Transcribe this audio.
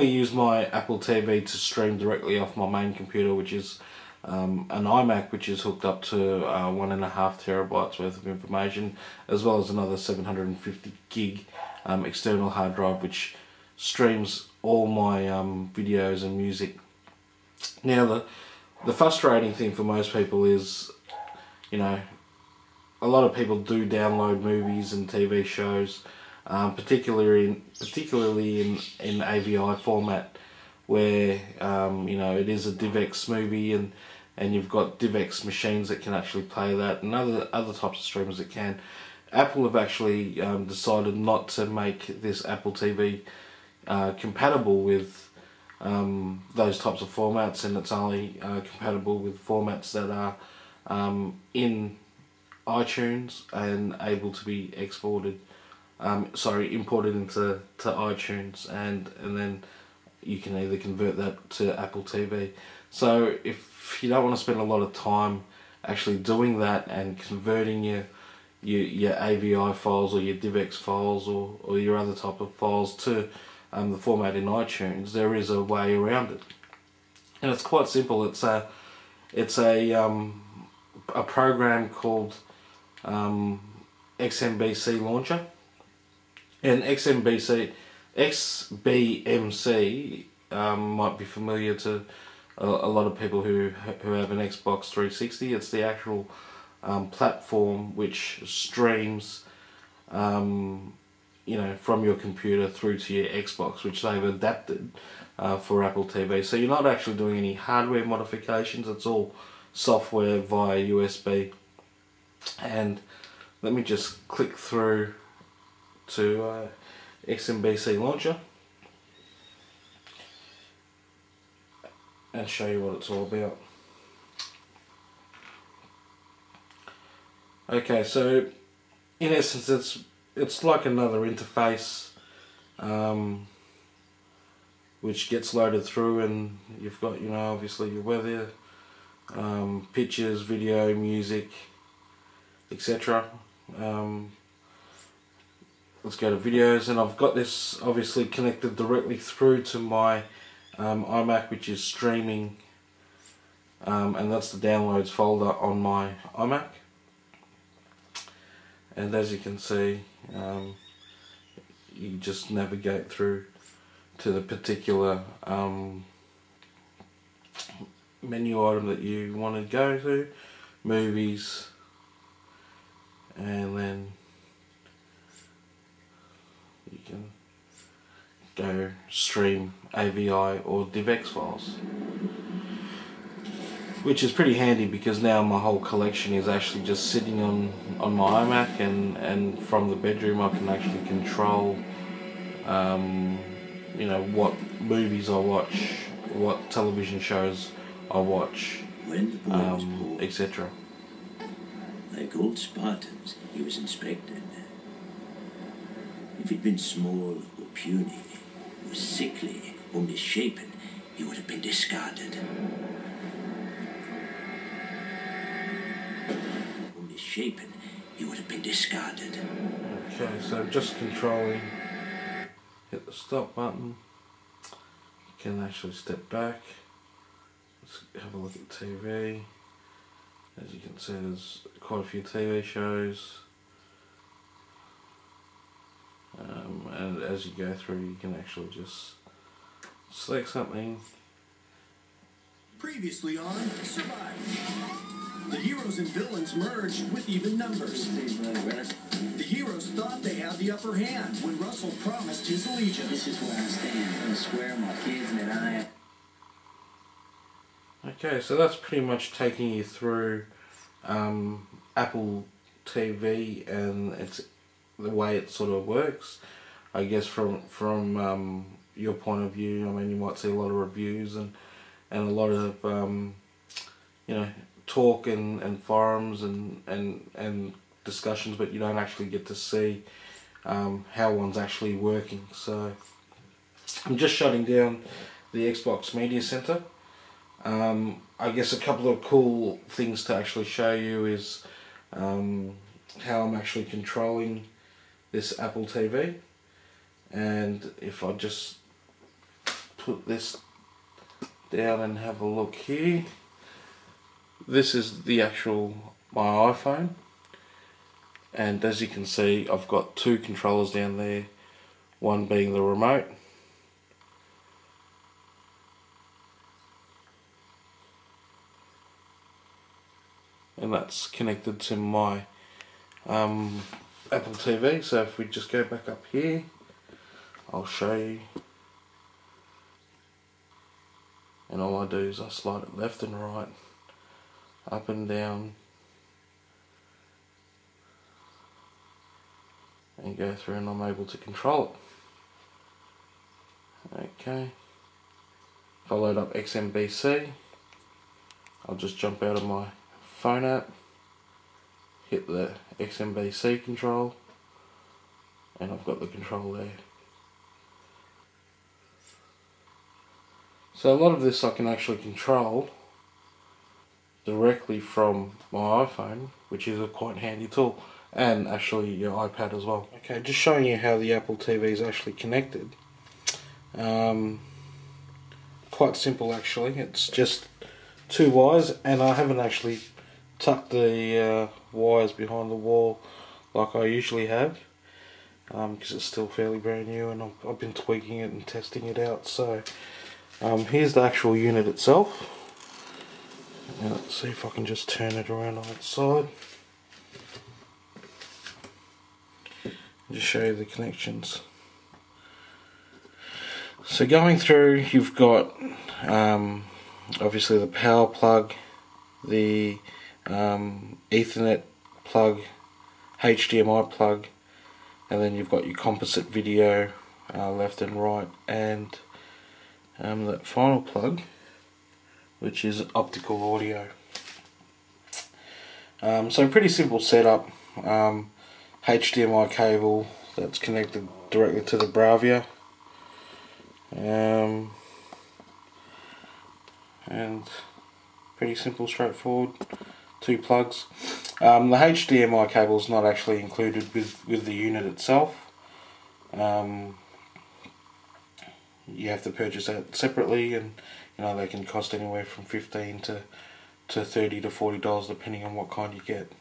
normally use my Apple TV to stream directly off my main computer, which is an iMac, which is hooked up to 1.5 terabytes worth of information, as well as another 750 gig external hard drive, which streams all my videos and music. Now, the frustrating thing for most people is, you know, a lot of people do download movies and TV shows, particularly in AVI format, where you know, it is a DivX movie, and you've got DivX machines that can actually play that, and other types of streamers that can. Apple have actually decided not to make this Apple TV compatible with those types of formats, and it's only compatible with formats that are in iTunes and able to be imported into iTunes, and then you can either convert that to Apple TV. So if you don't want to spend a lot of time actually doing that and converting your AVI files or your DivX files or your other type of files to the format in iTunes, there is a way around it, and it's quite simple. It's a program called XBMC Launcher, and XBMC might be familiar to a lot of people who have an Xbox 360. It's the actual platform which streams you know, from your computer through to your Xbox, which they've adapted for Apple TV. So you're not actually doing any hardware modifications, it's all software via USB. And let me just click through to XBMC Launcher and show you what it's all about. Okay, so in essence it's like another interface which gets loaded through, and you've got, you know, obviously your weather, pictures, video, music, etc. Let's go to videos, and I've got this obviously connected directly through to my iMac, which is streaming, and that's the downloads folder on my iMac. And as you can see, you just navigate through to the particular menu item that you want to go to, movies, and then you can go stream AVI or DivX files, which is pretty handy because now my whole collection is actually just sitting on my iMac, and from the bedroom I can actually control you know, what movies I watch, what television shows I watch, etc. Like old Spartans, he was inspected. If he'd been small or puny, or sickly or misshapen, he would have been discarded. Or misshapen, he would have been discarded. Okay, so just controlling, hit the stop button. You can actually step back. Let's have a look at TV. As you can see, there's quite a few TV shows. And as you go through, you can actually just select something. Previously on Survive. The heroes and villains merged with even numbers. The heroes thought they had the upper hand when Russell promised his allegiance. This is where I stand. I'm gonna swear on my kids that I am. Okay, so that's pretty much taking you through Apple TV and it's the way it sort of works. I guess from your point of view, I mean, you might see a lot of reviews and a lot of you know, talk and forums and discussions, but you don't actually get to see how one's actually working. So I'm just shutting down the Xbox Media Center. I guess a couple of cool things to actually show you is how I'm actually controlling this Apple TV, and if I just put this down and have a look here. This is the actual my iPhone, and as you can see I've got two controllers down there, one being the remote and that's connected to my Apple TV. So if we just go back up here, I'll show you, and all I do is I slide it left and right, up and down, and go through, and I'm able to control it. Okay, if I load up XMBC, I'll just jump out of my phone app, hit the XMBC control, and I've got the control there. So a lot of this I can actually control directly from my iPhone, which is a quite handy tool, and actually your iPad as well. Okay, just showing you how the Apple TV is actually connected. Quite simple actually. It's just two wires, and I haven't actually tucked the wires behind the wall like I usually have, because it's still fairly brand new and I've been tweaking it and testing it out. So here's the actual unit itself. Now, let's see if I can just turn it around on its side. Just show you the connections. So going through, you've got obviously the power plug, the Ethernet plug, HDMI plug, and then you've got your composite video left and right, and that final plug, which is optical audio. So pretty simple setup. HDMI cable that's connected directly to the Bravia, and pretty simple, straightforward. Two plugs. The HDMI cable is not actually included with the unit itself. You have to purchase that separately, and you know they can cost anywhere from $15 to $30 to $40 depending on what kind you get.